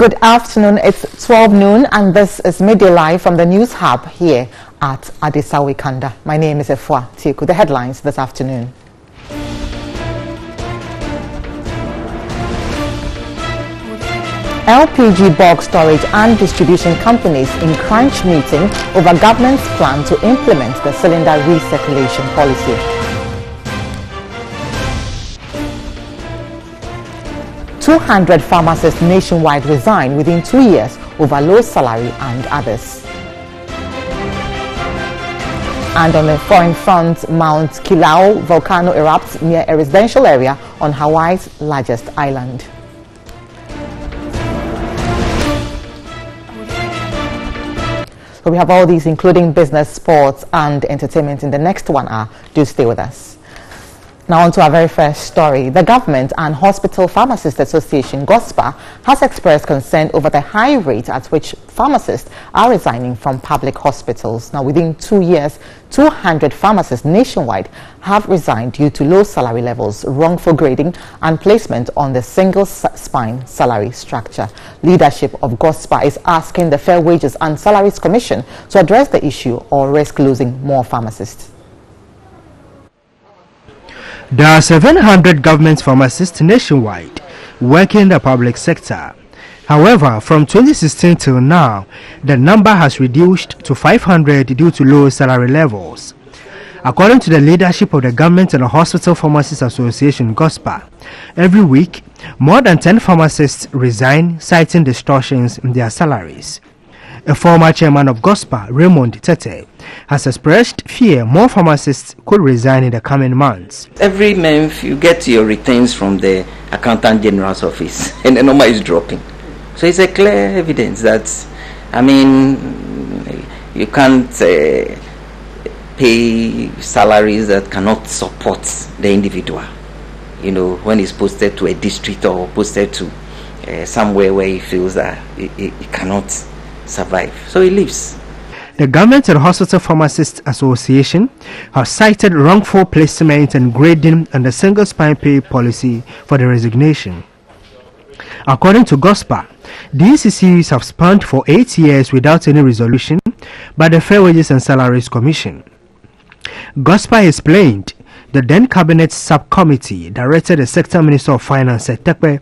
Good afternoon. It's 12 noon and this is Midday Live from the News Hub here at Adesawe Kanda. My name is Efua Tieku. The headlines this afternoon. LPG bulk storage and distribution companies in crunch meeting over government's plan to implement the cylinder recirculation policy. 200 pharmacists nationwide resign within 2 years over low salary and others. And on the foreign front, Mount Kilauea volcano erupts near a residential area on Hawaii's largest island. So we have all these, including business, sports and entertainment in the next 1 hour. Do stay with us. Now on to our very first story. The Government and Hospital Pharmacists Association, GOSPA, has expressed concern over the high rate at which pharmacists are resigning from public hospitals. Now within 2 years, 200 pharmacists nationwide have resigned due to low salary levels, wrongful grading and placement on the single spine salary structure. Leadership of GOSPA is asking the Fair Wages and Salaries Commission to address the issue or risk losing more pharmacists. There are 700 government pharmacists nationwide working in the public sector. However, from 2016 till now, the number has reduced to 500 due to low salary levels. According to the leadership of the Government and the Hospital Pharmacists Association, GOSPA, every week, more than 10 pharmacists resign, citing distortions in their salaries. A former chairman of GOSPA, Raymond Tete, has expressed fear more pharmacists could resign in the coming months. Every month you get your returns from the Accountant General's office and the number is dropping. So it's a clear evidence that, you can't pay salaries that cannot support the individual. You know, when it's posted to a district or posted to somewhere where he feels that he cannot survive, so he leaves. The Government and Hospital Pharmacists Association has cited wrongful placement and grading and the single spine pay policy for the resignation. According to GOSPA, these issues have spanned for 8 years without any resolution by the Fair Wages and Salaries Commission. GOSPA explained the then Cabinet Subcommittee directed the Sector Minister of Finance Tepe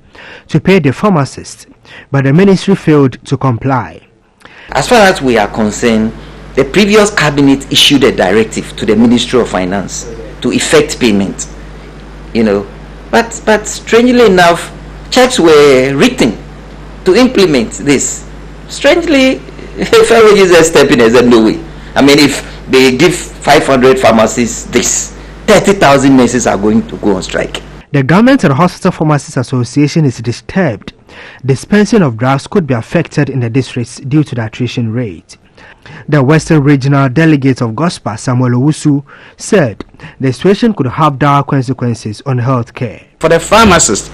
to pay the pharmacists, but the ministry failed to comply. As far as we are concerned, the previous cabinet issued a directive to the Ministry of Finance to effect payment, but strangely enough, checks were written to implement this. Strangely, Fair Wages are stepping in and said no way. If they give 500 pharmacists this, 30,000 nurses are going to go on strike. The Government and Hospital Pharmacists Association is disturbed. Dispensing of drugs could be affected in the districts due to the attrition rate. The Western Regional Delegate of GOSPA, Samuel Owusu, said the situation could have dire consequences on health care. For the pharmacists,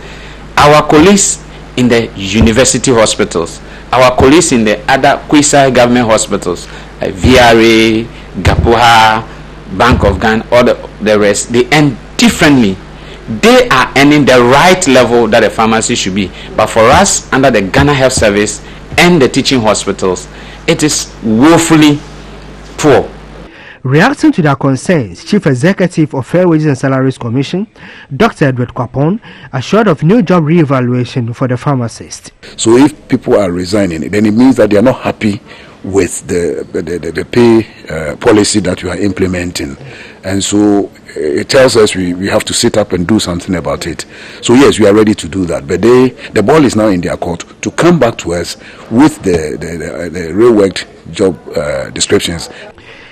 our colleagues in the university hospitals, our colleagues in the other quasi government hospitals, like VRA, Gapuha, Bank of Ghana, all the rest, they end differently. They are earning the right level that a pharmacy should be. But for us, under the Ghana Health Service and the teaching hospitals, it is woefully poor. Reacting to their concerns, Chief Executive of Fair Wages and Salaries Commission, Dr. Edward Kwapon, assured of new job re-evaluation for the pharmacists. So if people are resigning, then it means that they are not happy with the pay policy that we are implementing. And so it tells us we have to sit up and do something about it. So yes, we are ready to do that. But the ball is now in their court to come back to us with the real-worked job descriptions.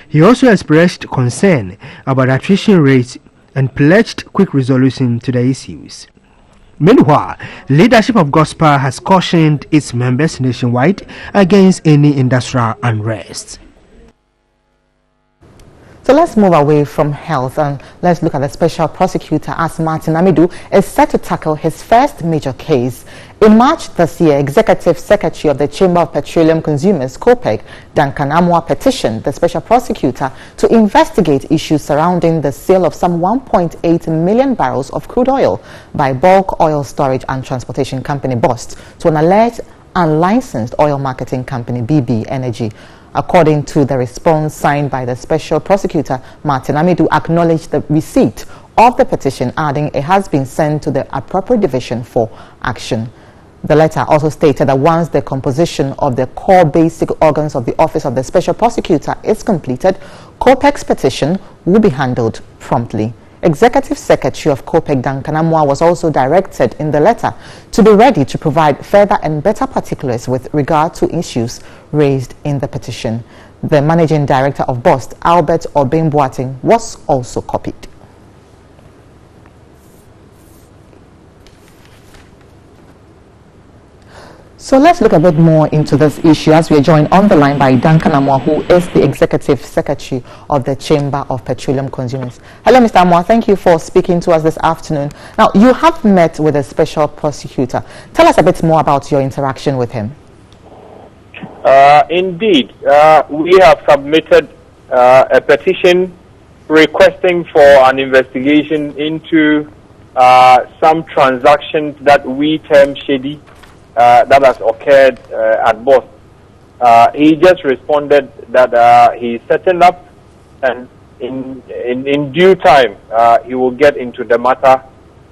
He also expressed concern about attrition rates and pledged quick resolution to the issues. Meanwhile, leadership of GOSPA has cautioned its members nationwide against any industrial unrest. So let's move away from health and let's look at the special prosecutor as Martin Amidu is set to tackle his first major case. In March this year, Executive Secretary of the Chamber of Petroleum Consumers, COPEC, Duncan Amwa, petitioned the special prosecutor to investigate issues surrounding the sale of some 1.8 million barrels of crude oil by Bulk Oil Storage and Transportation Company, BOST, to an alleged unlicensed oil marketing company, BB Energy. According to the response signed by the Special Prosecutor, Martin Amidu acknowledged the receipt of the petition, adding it has been sent to the appropriate division for action. The letter also stated that once the composition of the core basic organs of the Office of the Special Prosecutor is completed, COPEC's petition will be handled promptly. Executive Secretary of COPEC, Duncan Amoah, was also directed in the letter to be ready to provide further and better particulars with regard to issues raised in the petition. The Managing Director of BOST, Albert Obimboating, was also copied. So let's look a bit more into this issue as we are joined on the line by Duncan Amoah, who is the Executive Secretary of the Chamber of Petroleum Consumers. Hello, Mr. Amoah. Thank you for speaking to us this afternoon. Now, you have met with the Special Prosecutor. Tell us a bit more about your interaction with him. Indeed, we have submitted a petition requesting for an investigation into some transactions that we term shady that has occurred at BOST. He just responded that he's setting up, and in due time he will get into the matter,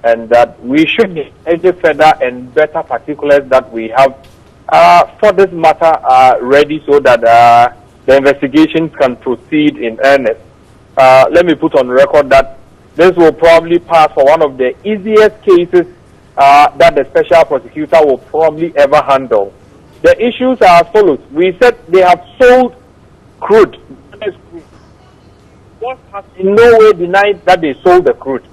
and that we should get any further and better particulars that we have for this matter ready, so that the investigations can proceed in earnest. Let me put on record that this will probably pass for one of the easiest cases that the Special Prosecutor will probably ever handle. The issues are as follows. We said they have sold crude. BOST has in no way denied that they sold the crude.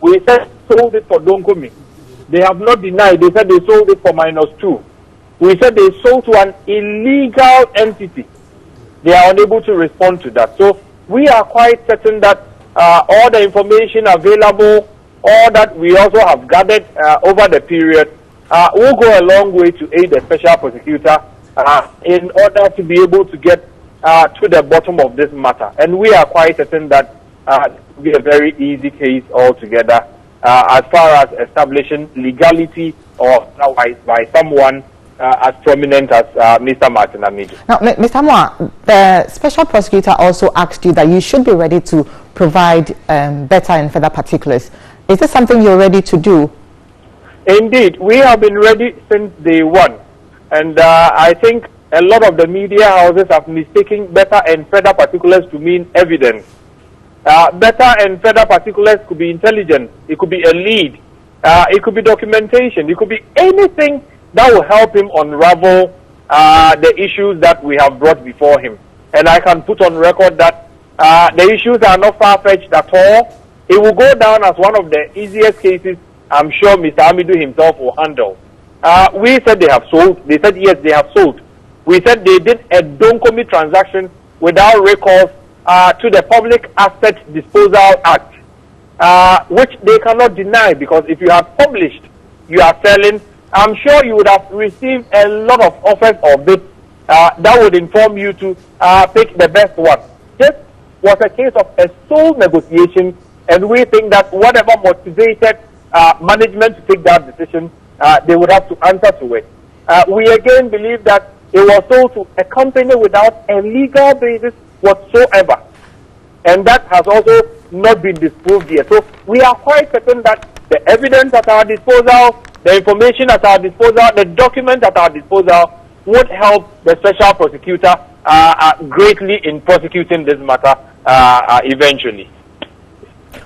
We said sold it for Donkomi. They have not denied. They said they sold it for -2. We said they sold to an illegal entity. They are unable to respond to that. So we are quite certain that all the information available, all that we also have gathered over the period, will go a long way to aid the Special Prosecutor in order to be able to get to the bottom of this matter. And we are quite certain that it will be a very easy case altogether as far as establishing legality or otherwise by someone as prominent as Mr. Martin Amidu. Now, Mr. Amoah, the Special Prosecutor also asked you that you should be ready to provide better and further particulars. Is this something you're ready to do? Indeed, we have been ready since day one. And I think a lot of the media houses have mistaken better and further particulars to mean evidence. Better and further particulars could be intelligence, it could be a lead, it could be documentation, it could be anything that will help him unravel the issues that we have brought before him. And I can put on record that the issues are not far-fetched at all. It will go down as one of the easiest cases I'm sure Mr. Amidu himself will handle. We said they have sold. They said yes, they have sold. We said they did a Donkomi transaction without recourse to the Public Asset Disposal Act, which they cannot deny, because if you have published you are selling, I'm sure you would have received a lot of offers or bids that would inform you to pick the best one. This was a case of a sole negotiation, and we think that whatever motivated management to take that decision, they would have to answer to it. We again believe that it was sold to a company without a legal basis whatsoever, and that has also not been disproved yet. So we are quite certain that the evidence at our disposal, the information at our disposal, the documents at our disposal would help the Special Prosecutor greatly in prosecuting this matter eventually.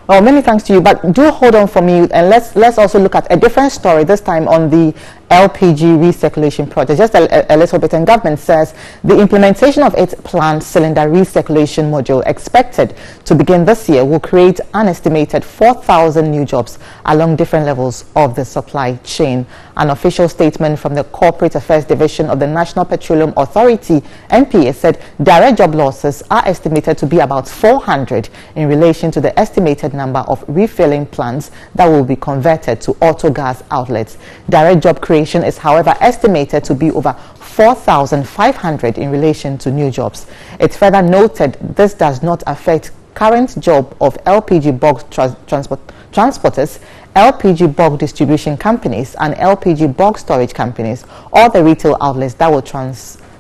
Well, many thanks to you, but do hold on for me, and let's also look at a different story, this time on the LPG recirculation project. Just a little bit, and government says the implementation of its planned cylinder recirculation module, expected to begin this year, will create an estimated 4,000 new jobs along different levels of the supply chain. An official statement from the Corporate Affairs Division of the National Petroleum Authority, NPA, said direct job losses are estimated to be about 400 in relation to the estimated number of refilling plants that will be converted to auto gas outlets. Direct job creation is, however, estimated to be over 4,500 in relation to new jobs. It further noted this does not affect current job of LPG bulk transporters LPG bulk distribution companies and LPG bulk storage companies, or the retail outlets that will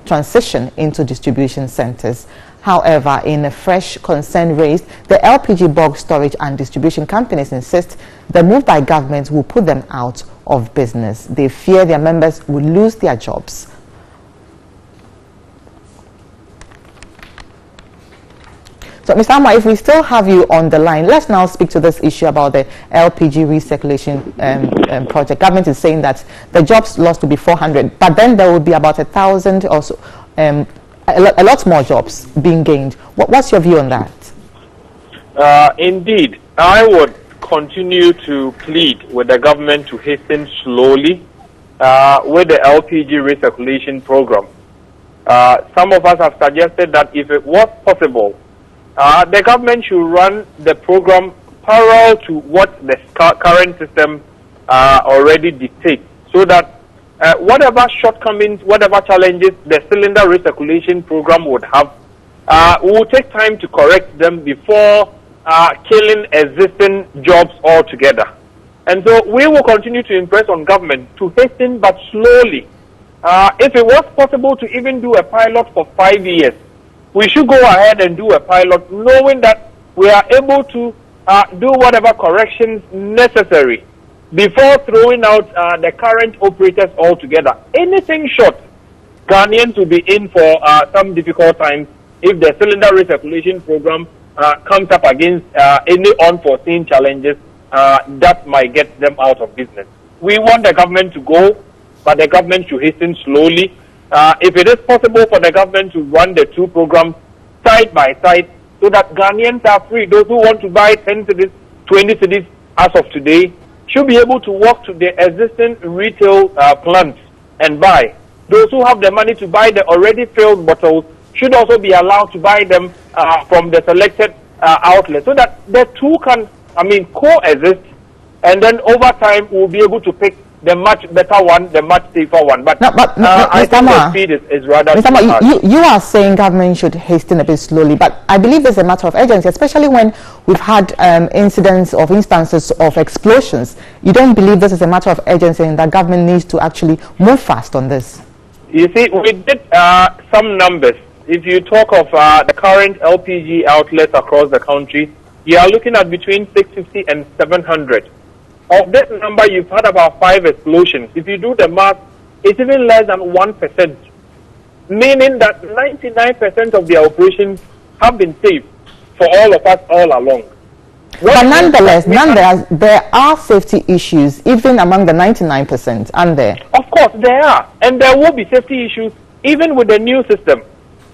transition into distribution centers. However, in a fresh concern raised, the LPG bulk storage and distribution companies insist the move by government will put them out of business. They fear their members will lose their jobs. So, Mr. Amma, if we still have you on the line, let's now speak to this issue about the LPG recirculation project. Government is saying that the jobs lost will be 400, but then there will be about 1,000 or so, a lot more jobs being gained. What's your view on that? Indeed, I would continue to plead with the government to hasten slowly with the LPG recirculation program. Some of us have suggested that if it was possible, the government should run the program parallel to what the current system already dictates, so that whatever shortcomings, whatever challenges the cylinder recirculation program would have, we will take time to correct them before killing existing jobs altogether. And so we will continue to impress on government to hasten but slowly. If it was possible to even do a pilot for 5 years, we should go ahead and do a pilot, knowing that we are able to do whatever corrections necessary before throwing out the current operators altogether. Anything short, Ghanaians will be in for some difficult times if the cylinder recirculation program comes up against any unforeseen challenges that might get them out of business. We want the government to go, but the government should hasten slowly. If it is possible for the government to run the two programs side by side so that Ghanaians are free, those who want to buy 10 cedis, 20 cedis as of today, should be able to walk to the existing retail plants and buy. Those who have the money to buy the already filled bottles should also be allowed to buy them from the selected outlets, so that the two can, coexist, and then over time we'll be able to pick the much better one, the much safer one. But I think the speed is rather Mr. Amma, you are saying government should hasten a bit slowly, but I believe it's a matter of urgency, especially when we've had instances of explosions. You don't believe this is a matter of urgency and that government needs to actually move fast on this? You see, we did some numbers. If you talk of the current LPG outlets across the country, you are looking at between 650 and 700. Of this number, you've had about 5 explosions. If you do the math, it's even less than 1%, meaning that 99% of the operations have been safe for all of us all along. But nonetheless, there are safety issues even among the 99%, aren't there? Of course, there are. And there will be safety issues even with the new system.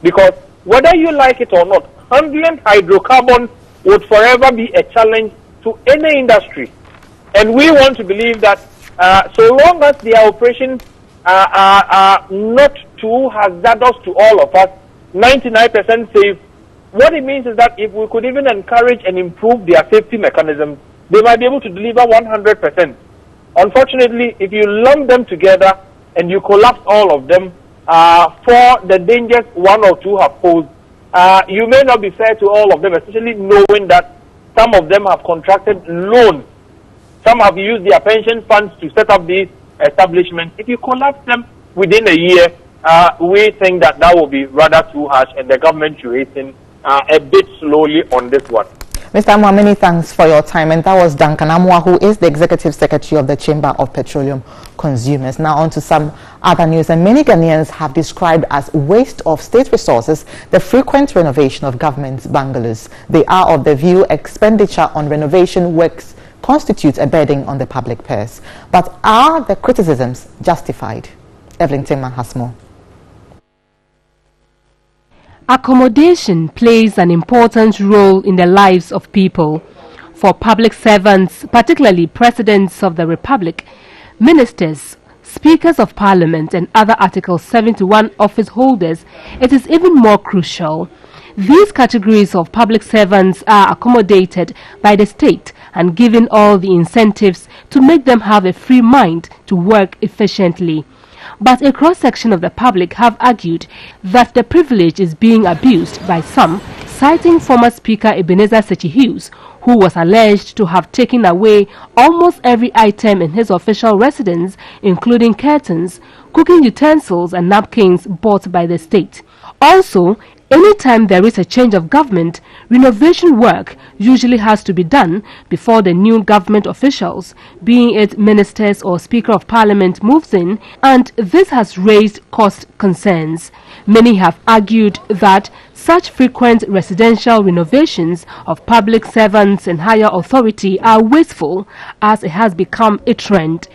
Because whether you like it or not, handling hydrocarbons would forever be a challenge to any industry. And we want to believe that so long as the operations are not too hazardous to all of us, 99% safe, what it means is that if we could even encourage and improve their safety mechanisms, they might be able to deliver 100%. Unfortunately, if you lump them together and you collapse all of them for the dangers one or two have posed, you may not be fair to all of them, especially knowing that some of them have contracted loans. Some have used their pension funds to set up these establishments. If you collapse them within a year, we think that that will be rather too harsh, and the government should hasten a bit slowly on this one. Mr. Amwa, many thanks for your time. And that was Duncan Amwa, who is the Executive Secretary of the Chamber of Petroleum Consumers. Now on to some other news. And many Ghanaians have described as waste of state resources the frequent renovation of government bungalows. They are of the view expenditure on renovation works constitutes a burden on the public purse. But are the criticisms justified? Evelyn Tema has more. Accommodation plays an important role in the lives of people. For public servants, particularly presidents of the Republic, ministers, speakers of parliament and other Article 71 office holders, it is even more crucial. These categories of public servants are accommodated by the state and given all the incentives to make them have a free mind to work efficiently. But a cross-section of the public have argued that the privilege is being abused by some, citing former Speaker Ebenezer Sechi Hughes, who was alleged to have taken away almost every item in his official residence, including curtains, cooking utensils and napkins bought by the state. Also, anytime there is a change of government, renovation work usually has to be done before the new government officials, being it ministers or Speaker of Parliament, moves in, and this has raised cost concerns. Many have argued that such frequent residential renovations of public servants and higher authority are wasteful, as it has become a trend.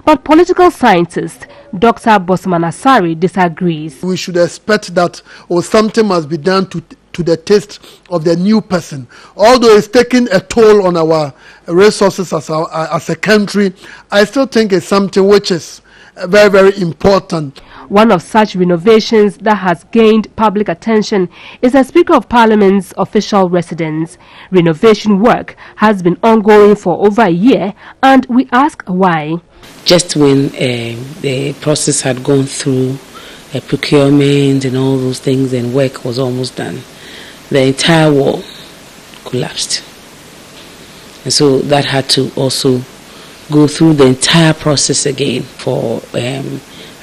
But political scientist Dr. Bosman Asari disagrees. We should expect that something must be done to the taste of the new person. Although it's taking a toll on our resources as a country, I still think it's something which is very, very important. One of such renovations that has gained public attention is the Speaker of Parliament's official residence. Renovation work has been ongoing for over a year, and we ask why. Just when the process had gone through procurement and all those things and work was almost done, the entire wall collapsed. And so that had to also go through the entire process again for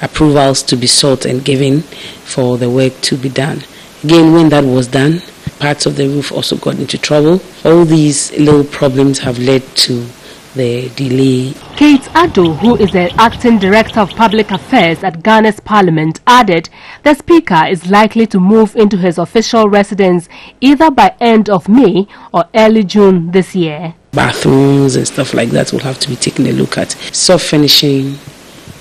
approvals to be sought and given for the work to be done. Again, when that was done, parts of the roof also got into trouble. All these little problems have led to the delay. Kate Addo, who is the acting director of public affairs at Ghana's parliament, added the speaker is likely to move into his official residence either by end of May or early June this year. Bathrooms and stuff like that will have to be taken a look at. Soft finishing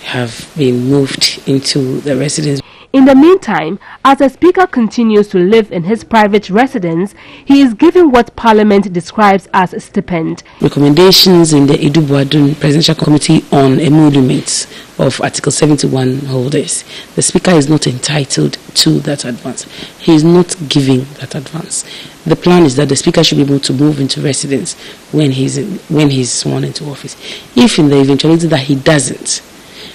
have been moved into the residence. In the meantime, as the speaker continues to live in his private residence, he is given what Parliament describes as a stipend. Recommendations in the Idu Presidential Committee on emoluments of Article 71 holders. The speaker is not entitled to that advance. He is not giving that advance. The plan is that the speaker should be able to move into residence when he's sworn into office. If in the eventuality that he doesn't,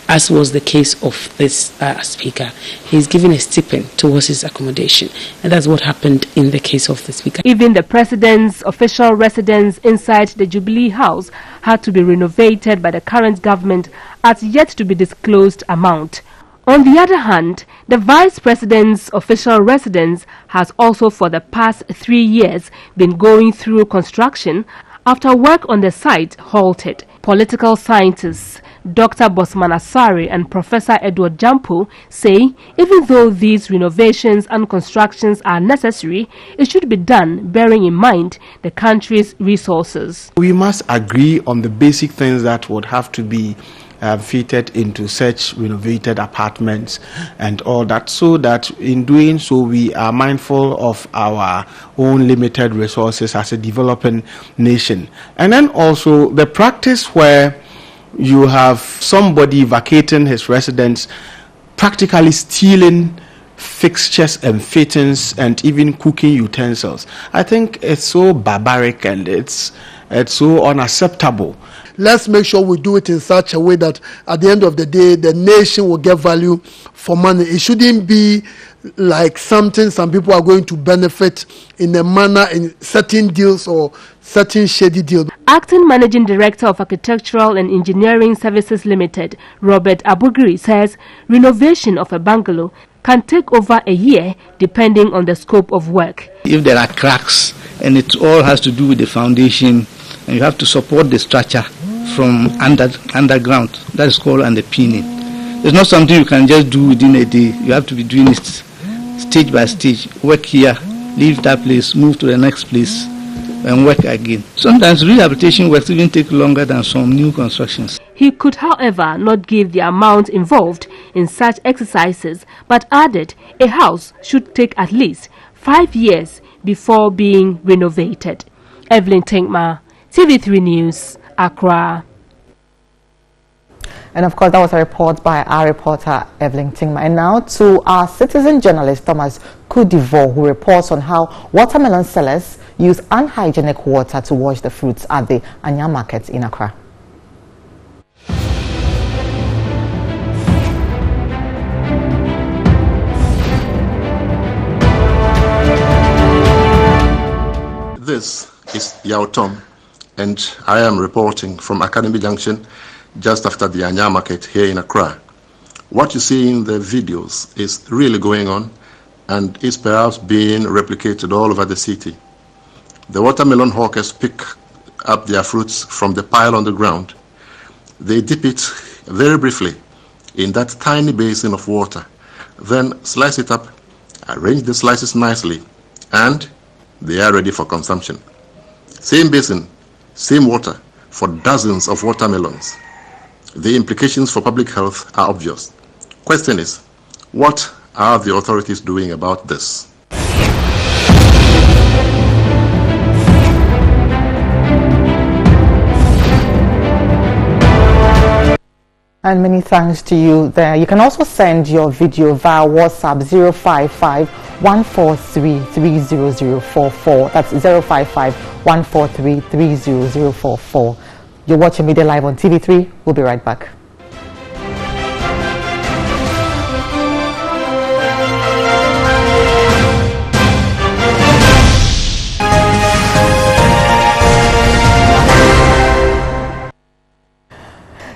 as was the case of this speaker, he's given a stipend towards his accommodation, and that's what happened in the case of the speaker. Even the president's official residence inside the Jubilee House had to be renovated by the current government at yet to be disclosed amount. On the other hand, the vice president's official residence has also for the past 3 years been going through construction after work on the site halted. Political scientists Dr. Bosman Asari and Professor Edward Jampo say even though these renovations and constructions are necessary, it should be done bearing in mind the country's resources. We must agree on the basic things that would have to be fitted into such renovated apartments and all that, so that in doing so we are mindful of our own limited resources as a developing nation. And then also the practice where you have somebody vacating his residence, practically stealing fixtures and fittings and even cooking utensils. I think it's so barbaric and it's so unacceptable. Let's make sure we do it in such a way that at the end of the day, the nation will get value for money. It shouldn't be like something some people are going to benefit in a manner in certain deals or certain shady deals. Acting Managing Director of Architectural and Engineering Services Limited, Robert Abugiri, says renovation of a bungalow can take over a year depending on the scope of work. If there are cracks and it all has to do with the foundation, and you have to support the structure from underground, that is called underpinning. It's not something you can just do within a day. You have to be doing it stage by stage. Work here, leave that place, move to the next place, and work again. Sometimes rehabilitation works even take longer than some new constructions. He could, however, not give the amount involved in such exercises, but added a house should take at least 5 years before being renovated. Evelyn Tinkma, TV3 News, Accra. And of course, that was a report by our reporter, Evelyn Tingma. And now to our citizen journalist, Thomas Kudivo, who reports on how watermelon sellers use unhygienic water to wash the fruits at the Anya market in Accra. This is Yao Tom, and I am reporting from Academy Junction, just after the Anya market here in Accra. What you see in the videos is really going on and is perhaps being replicated all over the city. The watermelon hawkers pick up their fruits from the pile on the ground. They dip it very briefly in that tiny basin of water, then slice it up, arrange the slices nicely, and they are ready for consumption. Same basin, same water for dozens of watermelons. The implications for public health are obvious. Question is, what are the authorities doing about this? And many thanks to you there. You can also send your video via WhatsApp 055 143 30044. That's 055 143 30044. You're watching Media Live on TV3. We'll be right back.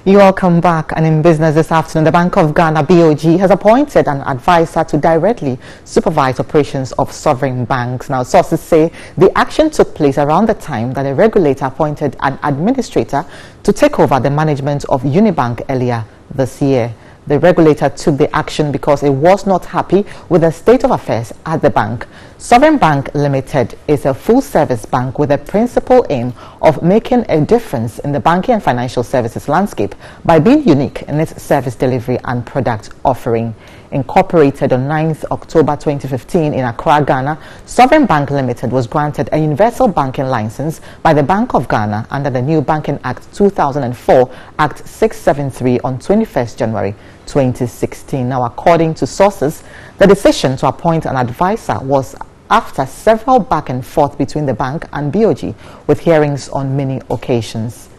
Welcome back. And in business this afternoon, the Bank of Ghana BOG has appointed an advisor to directly supervise operations of sovereign banks. Now, sources say the action took place around the time that the regulator appointed an administrator to take over the management of Unibank earlier this year. The regulator took the action because it was not happy with the state of affairs at the bank. Sovereign Bank Limited is a full-service bank with a principal aim of making a difference in the banking and financial services landscape by being unique in its service delivery and product offering. Incorporated on 9th October 2015 in Accra, Ghana, Sovereign Bank Limited was granted a universal banking license by the Bank of Ghana under the new Banking Act 2004, Act 673 on 21st January 2016. Now, according to sources, the decision to appoint an advisor was after several back and forth between the bank and BOG, with hearings on many occasions.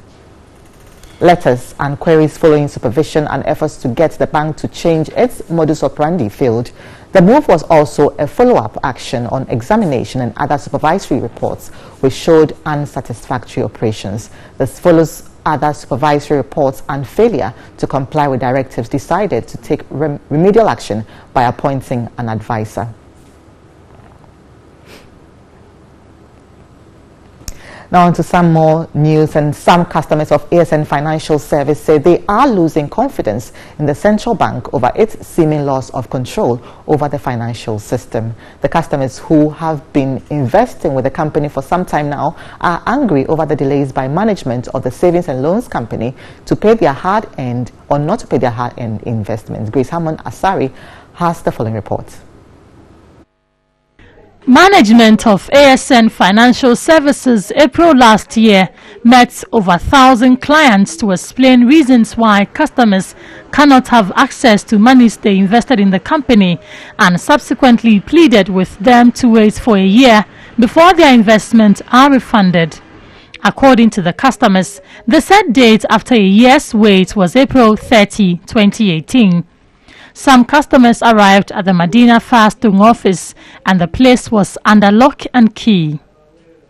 Letters and queries following supervision and efforts to get the bank to change its modus operandi failed. The move was also a follow-up action on examination and other supervisory reports which showed unsatisfactory operations. This follows other supervisory reports and failure to comply with directives decided to take remedial action by appointing an advisor. Now on to some more news, and some customers of ASN Financial Service say they are losing confidence in the central bank over its seeming loss of control over the financial system. The customers who have been investing with the company for some time now are angry over the delays by management of the Savings and Loans Company to pay their hard-earned or not to pay their hard-earned investments. Grace Hammond Asari has the following report. Management of ASN Financial Services April last year met over 1,000 clients to explain reasons why customers cannot have access to monies they invested in the company, and subsequently pleaded with them to wait for a year before their investments are refunded. According to the customers, the set date after a year's wait was April 30, 2018. Some customers arrived at the Medina Fastung office and the place was under lock and key.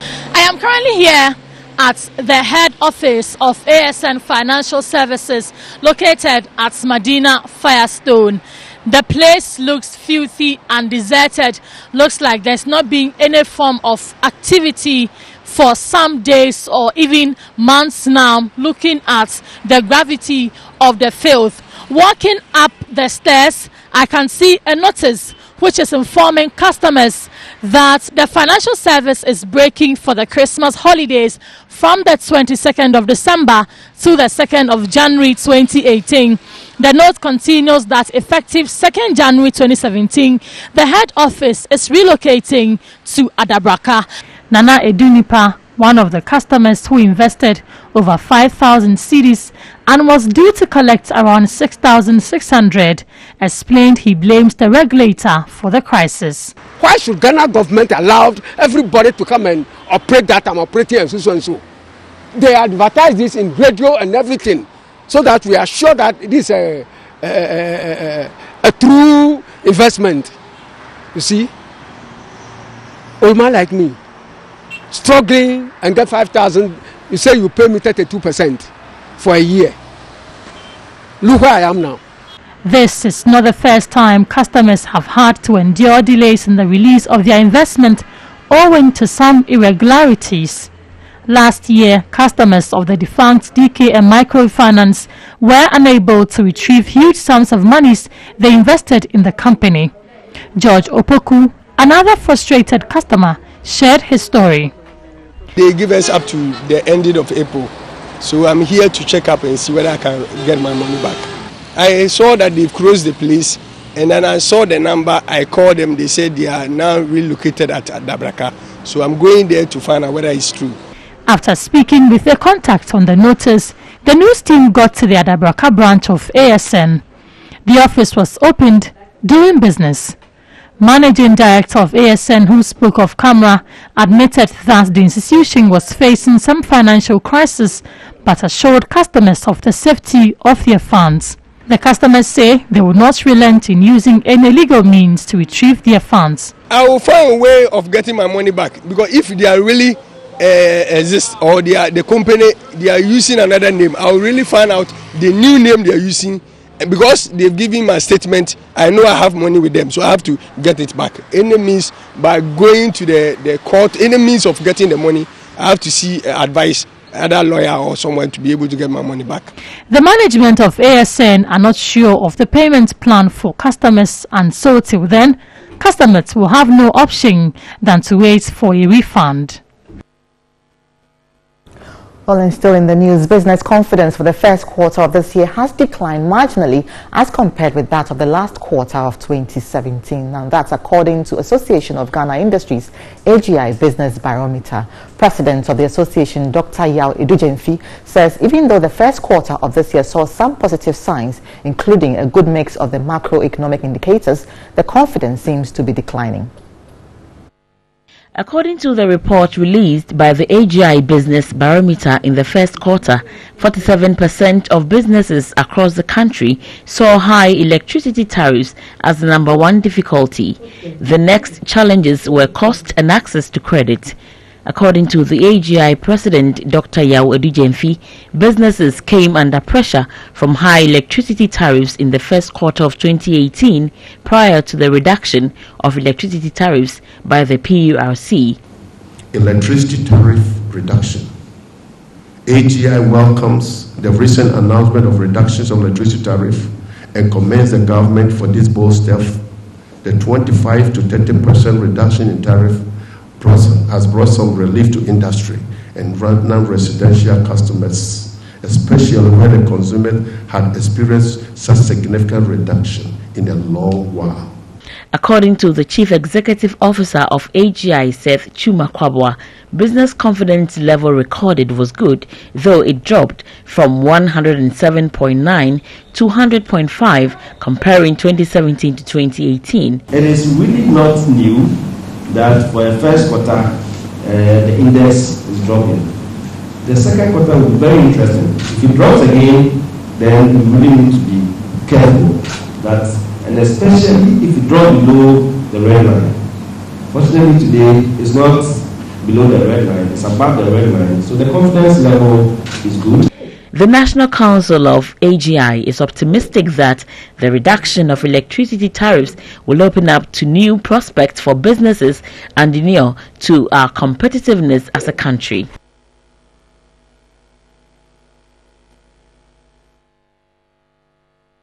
I am currently here at the head office of ASN Financial Services located at Medina Firestone. The place looks filthy and deserted. Looks like there's not been any form of activity for some days or even months now, looking at the gravity of the filth. Walking up the stairs, I can see a notice which is informing customers that the financial service is breaking for the Christmas holidays from the 22nd of December to the 2nd of January 2018. The note continues that effective 2nd January 2017, the head office is relocating to Adabraka. Nana Edunipa, one of the customers who invested over 5,000 cedis and was due to collect around 6,600, explained he blames the regulator for the crisis. Why should Ghana government allow everybody to come and operate that I'm operating and so and so? They advertise this in radio and everything so that we are sure that it is a true investment. You see, old man like me, struggling and get 5,000. You say you pay me 32% for a year. Look where I am now. This is not the first time customers have had to endure delays in the release of their investment owing to some irregularities. Last year, customers of the defunct DKM Microfinance were unable to retrieve huge sums of monies they invested in the company. George Opoku, another frustrated customer, shared his story. They give us up to the ending of April. So I'm here to check up and see whether I can get my money back. I saw that they've closed the place, and then I saw the number. I called them. They said they are now relocated at Dabraka. So I'm going there to find out whether it's true. After speaking with a contact on the notice, the news team got to the Dabraka branch of ASN. The office was opened, doing business. Managing Director of ASN, who spoke off camera, admitted that the institution was facing some financial crisis, but assured customers of the safety of their funds. The customers say they will not relent in using any legal means to retrieve their funds. I will find a way of getting my money back, because if they are really exist, or they are the company, they are using another name, I will really find out the new name they are using. Because they've given my statement, I know I have money with them, so I have to get it back. Any means, by going to the court, any means of getting the money, I have to see advice, either lawyer or someone, to be able to get my money back. The management of ASN are not sure of the payment plan for customers, and so till then, customers will have no option than to wait for a refund. Well, and still in the news, business confidence for the first quarter of this year has declined marginally as compared with that of the last quarter of 2017. And that's according to Association of Ghana Industries, AGI Business Barometer. President of the association, Dr. Yao Edujemfi, says even though the first quarter of this year saw some positive signs, including a good mix of the macroeconomic indicators, the confidence seems to be declining. According to the report released by the AGI Business Barometer in the first quarter, 47% of businesses across the country saw high electricity tariffs as the number one difficulty. The next challenges were cost and access to credit. According to the AGI President, Dr. Yao Edujemfi, businesses came under pressure from high electricity tariffs in the first quarter of 2018 prior to the reduction of electricity tariffs by the PURC. Electricity tariff reduction. AGI welcomes the recent announcement of reductions of electricity tariff and commends the government for this bold step. The 25 to 30% reduction in tariff has brought some relief to industry and non-residential customers, especially where the consumer had experienced such significant reduction in a long while. According to the Chief Executive Officer of AGI, Seth Chuma Kwabwa, business confidence level recorded was good, though it dropped from 107.9 to 100.5 comparing 2017 to 2018. It is really not new that for the first quarter, the index is dropping. The second quarter will be very interesting. If it drops again, then we really need to be careful that, and especially if it drops below the red line. Fortunately today, it's not below the red line, it's above the red line, so the confidence level is good. The National Council of AGI is optimistic that the reduction of electricity tariffs will open up to new prospects for businesses and inure to our competitiveness as a country.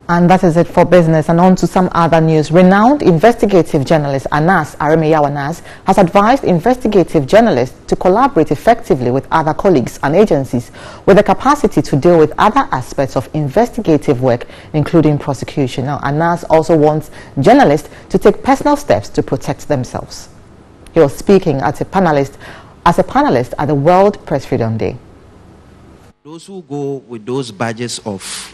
And that is it for business. And on to some other news. Renowned investigative journalist Anas Aremeyaw has advised investigative journalists to collaborate effectively with other colleagues and agencies with the capacity to deal with other aspects of investigative work, including prosecution. Now, Anas also wants journalists to take personal steps to protect themselves. He was speaking as a panelist at the World Press Freedom Day. Those who go with those badges of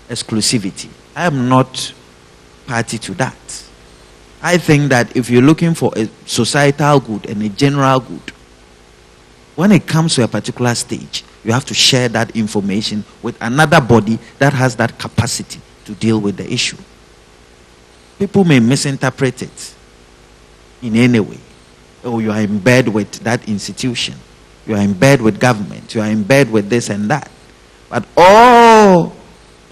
exclusivity, I am not party to that. I think that if you're looking for a societal good and a general good, when it comes to a particular stage, you have to share that information with another body that has that capacity to deal with the issue. People may misinterpret it in any way. oh, you are in bed with that institution, you are in bed with government, you are in bed with this and that. But all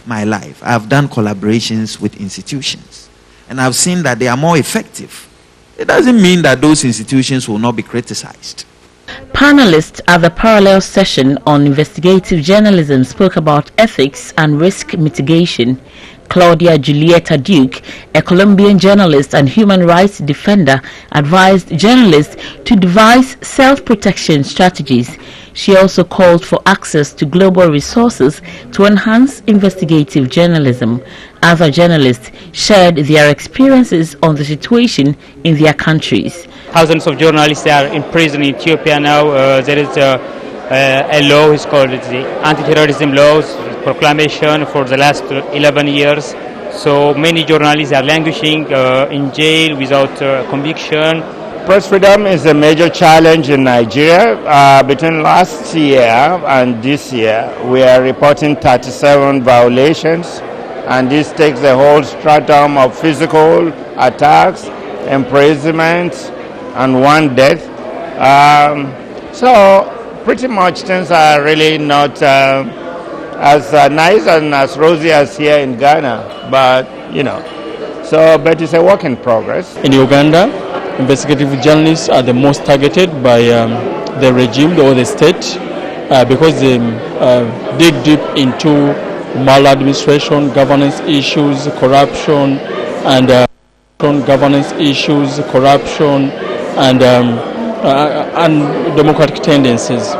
my life, I've done collaborations with institutions, and I've seen that they are more effective. It doesn't mean that those institutions will not be criticized. Panelists at the parallel session on investigative journalism spoke about ethics and risk mitigation. Claudia Julieta Duke, a Colombian journalist and human rights defender, advised journalists to devise self-protection strategies. She also called for access to global resources to enhance investigative journalism. Other journalists shared their experiences on the situation in their countries. Thousands of journalists are in prison in Ethiopia now. There is a law, it's called the anti-terrorism laws proclamation for the last 11 years. So many journalists are languishing in jail without conviction. Press freedom is a major challenge in Nigeria. Between last year and this year, we are reporting 37 violations, and this takes the whole stratum of physical attacks, imprisonment, and one death. So pretty much things are really not as nice and as rosy as here in Ghana, but but it's a work in progress. In Uganda, investigative journalists are the most targeted by the regime or the state because they dig deep into maladministration, governance issues, corruption, and democratic tendencies.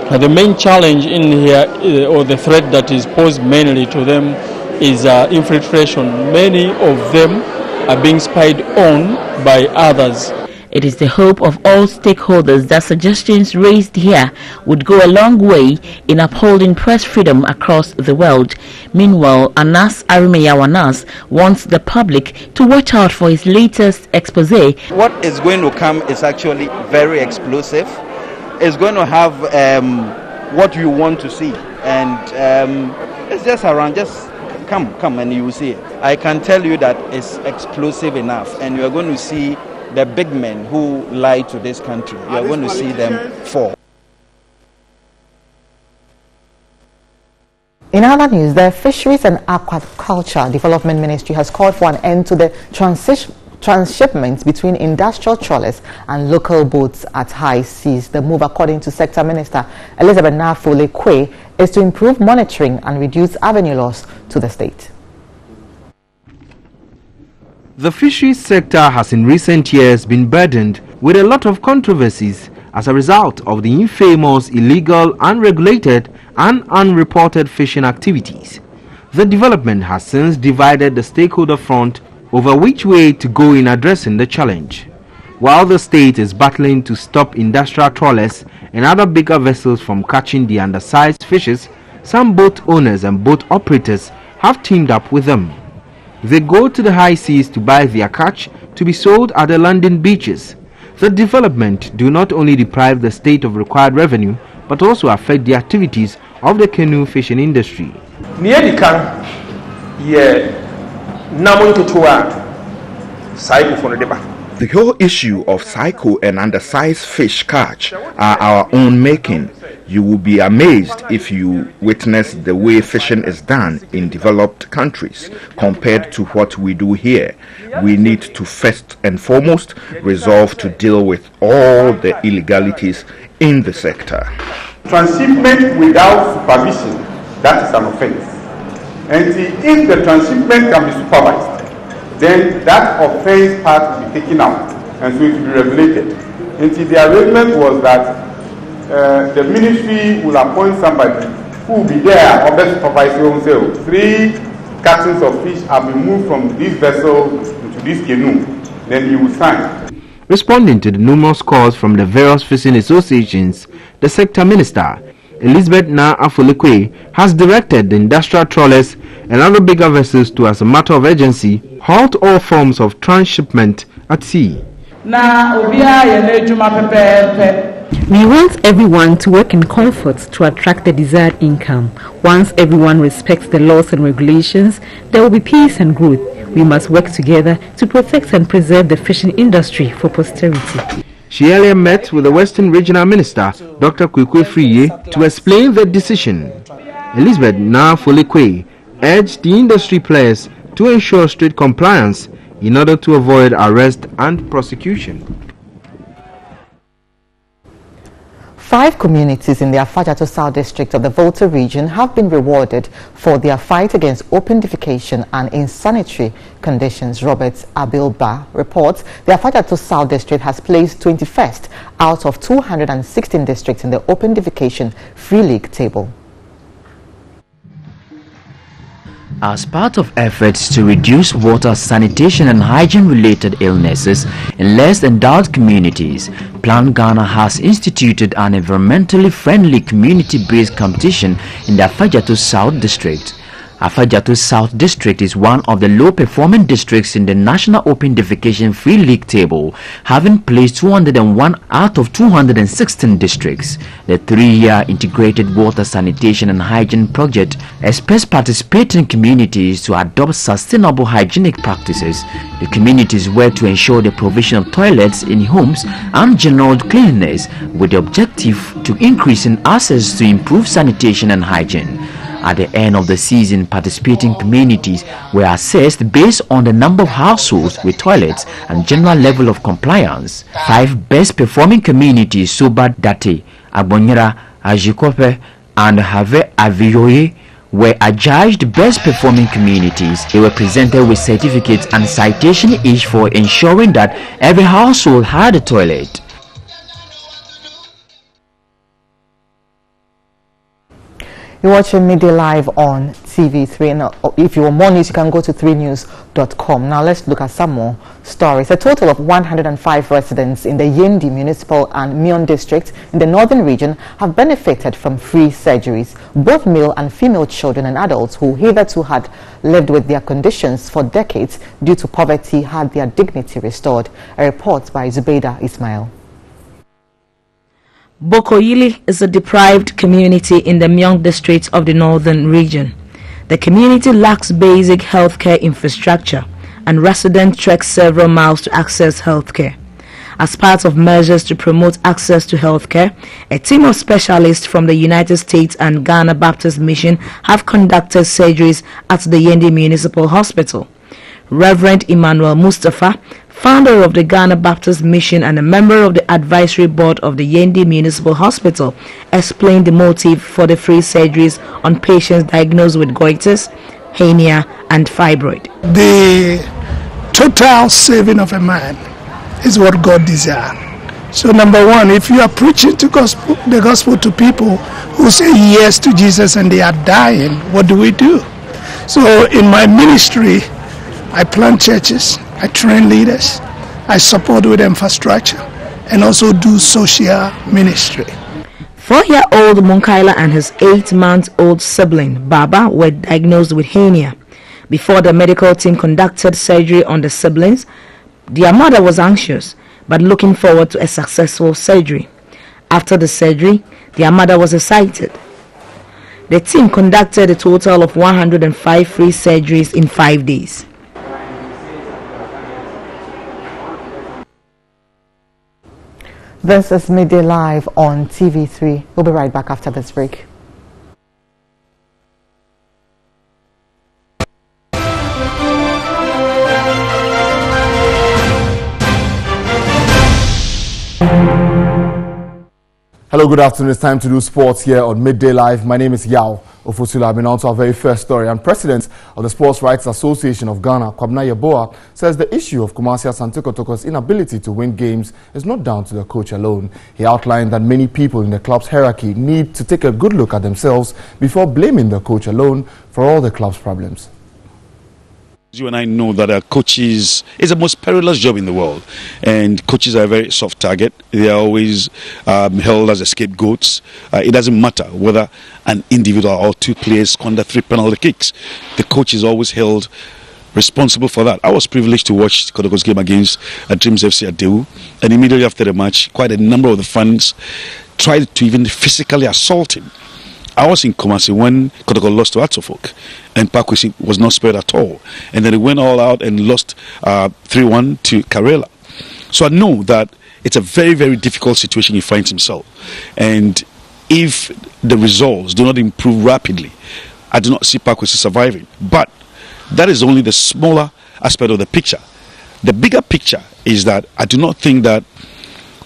The main challenge in here, or the threat that is posed mainly to them, is infiltration. Many of them are being spied on by others. It is the hope of all stakeholders that suggestions raised here would go a long way in upholding press freedom across the world. Meanwhile, Anas Arimeyawanas wants the public to watch out for his latest expose. What is going to come is actually very explosive. It's going to have what you want to see, and it's just around. Just come and you will see it. I can tell you that it's explosive enough, and you are going to see the big men who lie to this country. You are going to see them fall. In other news, the Fisheries and Aquaculture Development Ministry has called for an end to the transshipments between industrial trawlers and local boats at high seas. The move, according to Sector Minister Elizabeth Nafole-Kwe, is to improve monitoring and reduce avenue loss to the state. The fisheries sector has in recent years been burdened with a lot of controversies as a result of the infamous illegal, unregulated and unreported fishing activities. The development has since divided the stakeholder front over which way to go in addressing the challenge. While the state is battling to stop industrial trawlers and other bigger vessels from catching the undersized fishes, some boat owners and boat operators have teamed up with them. They go to the high seas to buy their catch to be sold at the landing beaches. The development do not only deprive the state of required revenue, but also affect the activities of the canoe fishing industry. The whole issue of cycle and undersized fish catch are our own making. You will be amazed if you witness the way fishing is done in developed countries compared to what we do here. We need to first and foremost resolve to deal with all the illegalities in the sector. Transshipment without supervision, that is an offense. And if the transshipment can be supervised, then that offense part will be taken out and so it will be regulated. And the arrangement was that the ministry will appoint somebody who will be there or best supervise your own sale. 3 cartons of fish are being moved from this vessel into this canoe. Then you will sign. Responding to the numerous calls from the various fishing associations, the sector minister, Elizabeth Nafole-Kwe, has directed the industrial trawlers and other bigger vessels to, as a matter of urgency, halt all forms of transshipment at sea. We want everyone to work in comfort to attract the desired income. Once everyone respects the laws and regulations, there will be peace and growth. We must work together to protect and preserve the fishing industry for posterity. She earlier met with the Western Regional Minister, Dr. Kwekwe Friye, to explain the decision. Elizabeth Nafolikwe urged the industry players to ensure strict compliance in order to avoid arrest and prosecution. 5 communities in the Afadjato South District of the Volta region have been rewarded for their fight against open defecation and insanitary conditions. Robert Abilba reports the Afadjato South District has placed 21st out of 216 districts in the Open Defecation Free League table. As part of efforts to reduce water, sanitation and hygiene-related illnesses in less endowed communities, Plan Ghana has instituted an environmentally friendly community-based competition in the Afadjato South District. Afadjato South District is one of the low-performing districts in the National Open Defecation Free League table, having placed 201 out of 216 districts. The 3-year Integrated Water Sanitation and Hygiene Project expects participating communities to adopt sustainable hygienic practices. The communities were to ensure the provision of toilets in homes and general cleanliness, with the objective to increasing access to improved sanitation and hygiene. At the end of the season, participating communities were assessed based on the number of households with toilets and general level of compliance. 5 best performing communities, Soba Date, Abonyera, Ajikope, and Have Aviyoye, were adjudged best performing communities. They were presented with certificates and citation each for ensuring that every household had a toilet. You're watching Midday Live on TV3. Now, if you want more news, you can go to 3news.com. Now let's look at some more stories. A total of 105 residents in the Yendi Municipal and Mion District in the northern region have benefited from free surgeries. Both male and female children and adults who hitherto had lived with their conditions for decades due to poverty had their dignity restored. A report by Zubeida Ismail. Bokoyili is a deprived community in the Myong district of the northern region. The community lacks basic healthcare infrastructure, and residents trek several miles to access healthcare. As part of measures to promote access to healthcare, a team of specialists from the United States and Ghana Baptist Mission have conducted surgeries at the Yendi Municipal Hospital. Reverend Emmanuel Mustafa, founder of the Ghana Baptist Mission and a member of the advisory board of the Yendi Municipal Hospital, explained the motive for the free surgeries on patients diagnosed with goitres, hernia and fibroid. The total saving of a man is what God desires. So number one, if you are preaching the gospel to people who say yes to Jesus and they are dying, what do we do? So in my ministry, I plant churches, I train leaders, I support with infrastructure, and also do social ministry. 4-year-old Munkaila and his 8-month-old sibling, Baba, were diagnosed with hernia. Before the medical team conducted surgery on the siblings, their mother was anxious, but looking forward to a successful surgery. After the surgery, their mother was excited. The team conducted a total of 105 free surgeries in 5 days. This is Midday Live on TV3. We'll be right back after this break. Hello, good afternoon. It's time to do sports here on Midday Live. My name is Yao Ofusula. I've been on to our very first story. And President of the Sports Rights Association of Ghana, Kwabena Yeboah, says the issue of Kumasi Asante Kotoko's inability to win games is not down to the coach alone. He outlined that many people in the club's hierarchy need to take a good look at themselves before blaming the coach alone for all the club's problems. You and I know that coaches is the most perilous job in the world, and coaches are a very soft target. They are always held as scapegoats. It doesn't matter whether an individual or 2 players squander 3 penalty kicks. The coach is always held responsible for that. I was privileged to watch Kotoko's game against Dreams FC at Dewu, and immediately after the match, quite a number of the fans tried to even physically assault him. I was in Kumasi when Kotoko lost to Atsofok, and Pakwisi was not spared at all. And then he went all out and lost 3-1 to Karela. So I know that it's a very, very difficult situation he finds himself. And if the results do not improve rapidly, I do not see Parkwesi surviving. But that is only the smaller aspect of the picture. The bigger picture is that I do not think that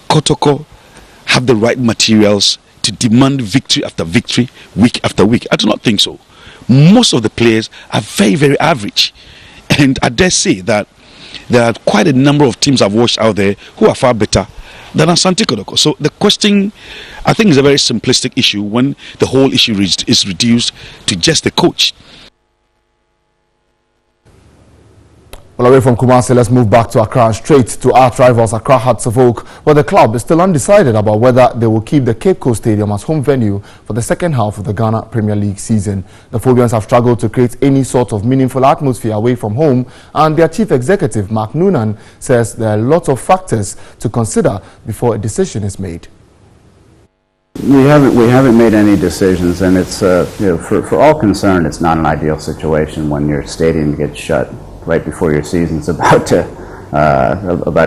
Kotoko have the right materials to demand victory after victory, week after week. I do not think so. Most of the players are very, very average. And I dare say that there are quite a number of teams I've watched out there who are far better than Asante Kotoko. So the question, I think, is a very simplistic issue when the whole issue is reduced to just the coach. Well, away from Kumasi, let's move back to Accra, straight to arch rivals Accra Hearts of Oak, where the club is still undecided about whether they will keep the Cape Coast Stadium as home venue for the second half of the Ghana Premier League season. The Phobians have struggled to create any sort of meaningful atmosphere away from home, and their chief executive, Mark Noonan, says there are lots of factors to consider before a decision is made. We haven't made any decisions, and it's for all concerned, it's not an ideal situation when your stadium gets shut right before your season's about to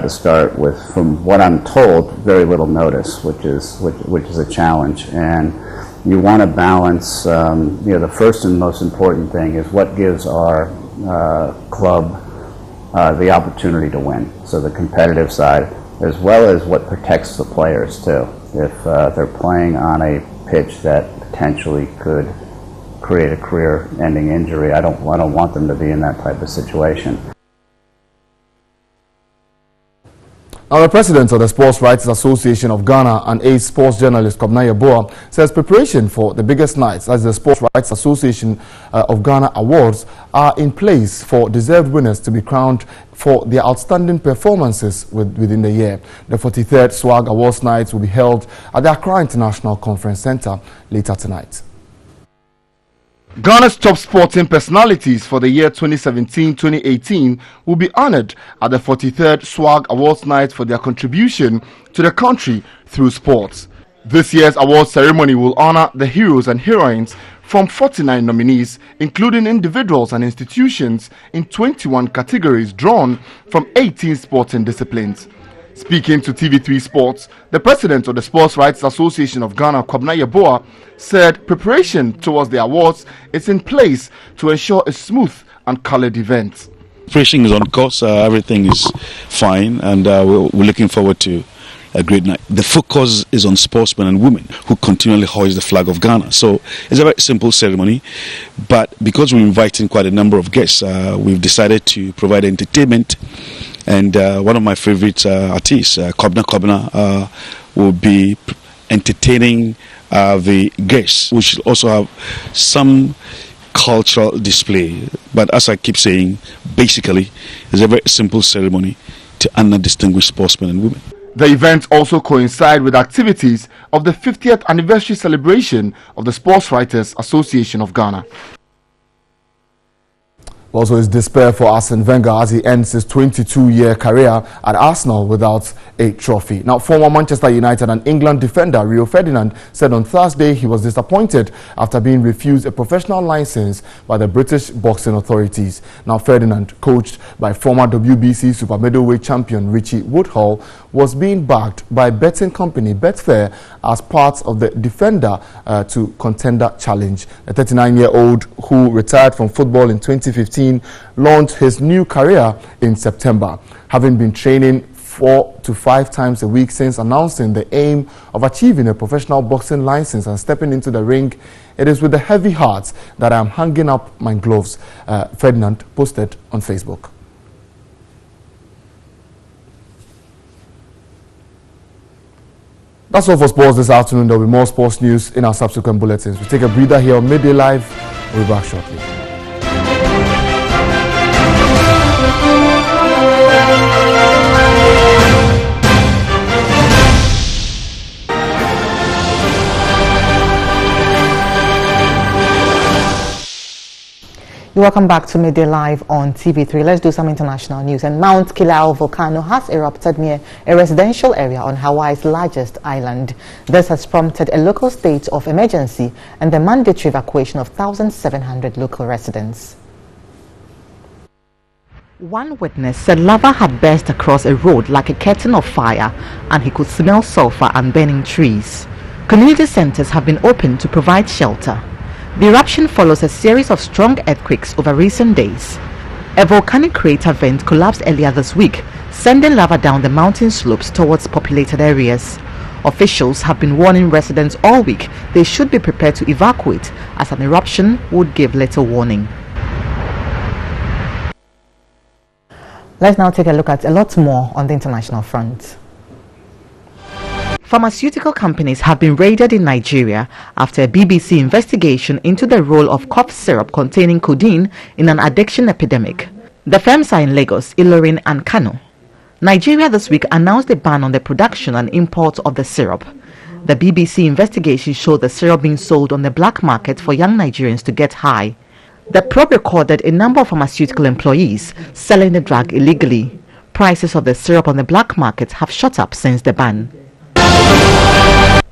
start with, from what I'm told, very little notice, which is a challenge. And you want to balance. The first and most important thing is what gives our club the opportunity to win. So the competitive side, as well as what protects the players too. If they're playing on a pitch that potentially could create a career-ending injury, I don't want them to be in that type of situation. Now, the president of the Sports Writers Association of Ghana and ace sports journalist Kwabena Yeboah says preparation for the biggest nights, as the Sports Writers Association of Ghana Awards, are in place for deserved winners to be crowned for their outstanding performances within the year. The 43rd SWAG Awards nights will be held at the Accra International Conference Center later tonight. Ghana's top sporting personalities for the year 2017-2018 will be honored at the 43rd SWAG Awards Night for their contribution to the country through sports. This year's awards ceremony will honor the heroes and heroines from 49 nominees, including individuals and institutions in 21 categories drawn from 18 sporting disciplines. Speaking to TV3 Sports, the president of the Sports Writers Association of Ghana, Kwabena Yeboah, said preparation towards the awards is in place to ensure a smooth and coloured event. Preparation is on course, everything is fine, and we're looking forward to a great night. The focus is on sportsmen and women who continually hoist the flag of Ghana. So it's a very simple ceremony, but because we're inviting quite a number of guests, we've decided to provide entertainment. And one of my favorite artists, Kwabena, will be entertaining the guests. We should also have some cultural display. But as I keep saying, basically, it's a very simple ceremony to honor distinguished sportsmen and women. The event also coincides with activities of the 50th anniversary celebration of the Sports Writers Association of Ghana. Also, is despair for Arsene Wenger as he ends his 22-year career at Arsenal without a trophy. Now, former Manchester United and England defender Rio Ferdinand said on Thursday he was disappointed after being refused a professional license by the British boxing authorities. Now, Ferdinand, coached by former WBC super middleweight champion Richie Woodhull, was being backed by betting company Betfair as part of the Defender to Contender Challenge. The 39-year-old, who retired from football in 2015, launched his new career in September, having been training 4 to 5 times a week since announcing the aim of achieving a professional boxing license and stepping into the ring. It is with a heavy heart that I am hanging up my gloves, Ferdinand posted on Facebook. That's all for sports this afternoon. There will be more sports news in our subsequent bulletins. We'll take a breather here on Midday Live. We'll be back shortly. Welcome back to Midday Live on TV3. Let's do some international news. And Mount Kilauea volcano has erupted near a residential area on Hawaii's largest island. This has prompted a local state of emergency and the mandatory evacuation of 1,700 local residents. One witness said lava had burst across a road like a curtain of fire and he could smell sulfur and burning trees. Community centers have been opened to provide shelter. The eruption follows a series of strong earthquakes over recent days. A volcanic crater vent collapsed earlier this week, sending lava down the mountain slopes towards populated areas. Officials have been warning residents all week they should be prepared to evacuate as an eruption would give little warning. Let's now take a look at a lot more on the international front. Pharmaceutical companies have been raided in Nigeria after a BBC investigation into the role of cough syrup containing codeine in an addiction epidemic. The firms are in Lagos, Ilorin and Kano. Nigeria this week announced a ban on the production and import of the syrup. The BBC investigation showed the syrup being sold on the black market for young Nigerians to get high. The probe recorded a number of pharmaceutical employees selling the drug illegally. Prices of the syrup on the black market have shot up since the ban.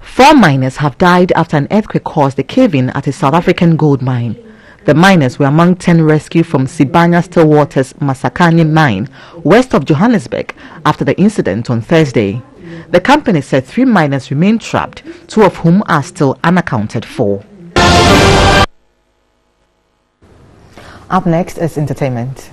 4 miners have died after an earthquake caused a cave-in at a South African gold mine. The miners were among 10 rescued from Sibanya Stillwater's Masakani mine, west of Johannesburg, after the incident on Thursday. The company said 3 miners remain trapped, 2 of whom are still unaccounted for. Up next is entertainment.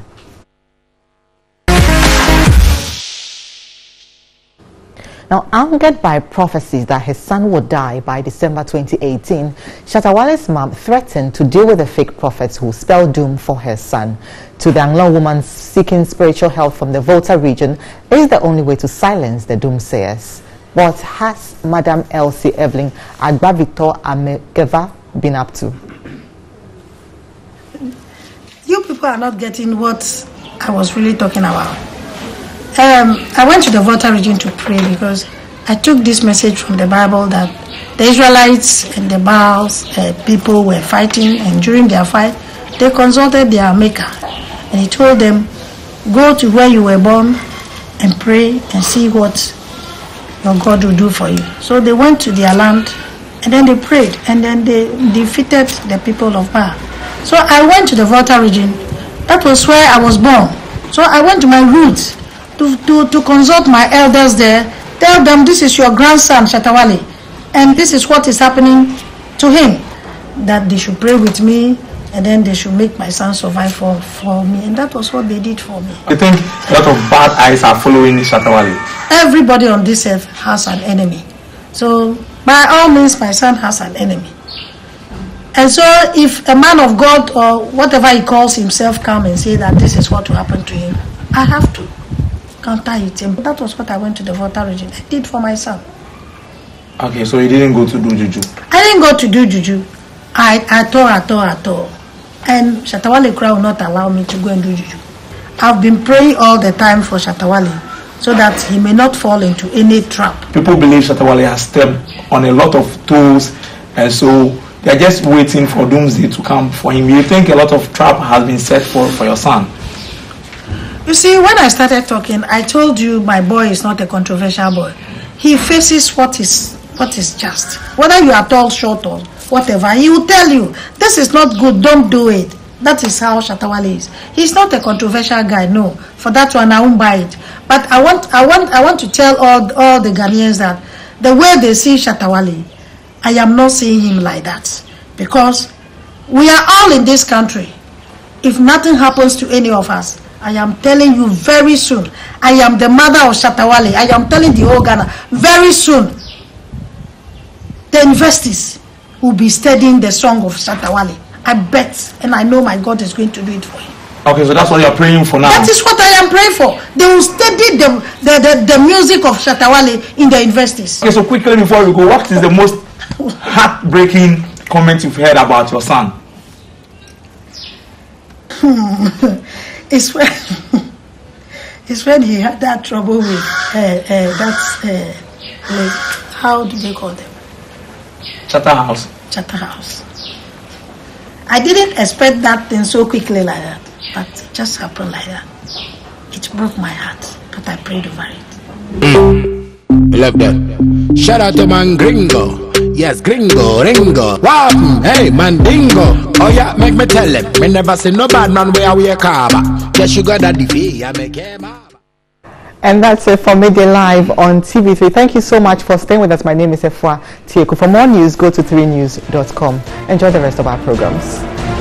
Now, angered by prophecies that his son would die by December 2018, Shatta Wale's mom threatened to deal with the fake prophets who spelled doom for her son. To the Anglo woman, seeking spiritual help from the Volta region is the only way to silence the doomsayers. What has Madam Elsie Evelyn Agbavito Amekeva been up to? You people are not getting what I was really talking about. I went to the Volta region to pray because I took this message from the Bible that the Israelites and the Baals people were fighting, and during their fight they consulted their maker and he told them, go to where you were born and pray and see what your God will do for you. So they went to their land and then they prayed and then they defeated the people of Baal. So I went to the Volta region. That was where I was born. So I went to my roots to consult my elders there, tell them this is your grandson Shatta Wale and this is what is happening to him, that they should pray with me and then they should make my son survive for me, and that was what they did for me. I think a lot of bad eyes are following Shatta Wale. Everybody on this earth has an enemy, so by all means my son has an enemy. And so if a man of God or whatever he calls himself come and say that this is what will happen to him, I have to counter it. And that was what I went to the Volta region. I did for my son. Okay, so you didn't go to do juju? I didn't go to do juju. At all. And Shatta Wale crowd will not allow me to go and do juju. I've been praying all the time for Shatta Wale so that he may not fall into any trap. People believe Shatta Wale has stepped on a lot of toes, and so they're just waiting for doomsday to come for him. You think a lot of trap has been set for your son? You see, when I started talking, I told you my boy is not a controversial boy. He faces what is just. Whether you are tall, short, or whatever, he will tell you, this is not good, don't do it. That is how Shatta Wale is. He's not a controversial guy, no. For that one, I won't buy it. But I want to tell all the Ghanaians that the way they see Shatta Wale, I am not seeing him like that. Because we are all in this country. If nothing happens to any of us, I am telling you very soon, I am the mother of Shatta Wale. I am telling the whole Ghana, very soon, the universities will be studying the song of Shatta Wale. I bet, and I know my God is going to do it for him. Okay, so that's what you're praying for now? That is what I am praying for. They will study the music of Shatta Wale in the universities. Okay, so quickly before we go, what is the most heartbreaking comment you've heard about your son? It's when he had that trouble with how do they call them? Charterhouse. I didn't expect that thing so quickly like that, but it just happened like that. It broke my heart, but I prayed over it. I love that. Shout out to man Gringo. Yes, gringo, ringo. Wow, hey, mandingo. Oh yeah, make me tell him. Me never see no bad man where we a carver. Just sugar daddy fee, I make him up. And that's it for Midday Live on TV3. Thank you so much for staying with us. My name is Efwa Tieku. For more news, go to 3news.com. Enjoy the rest of our programs.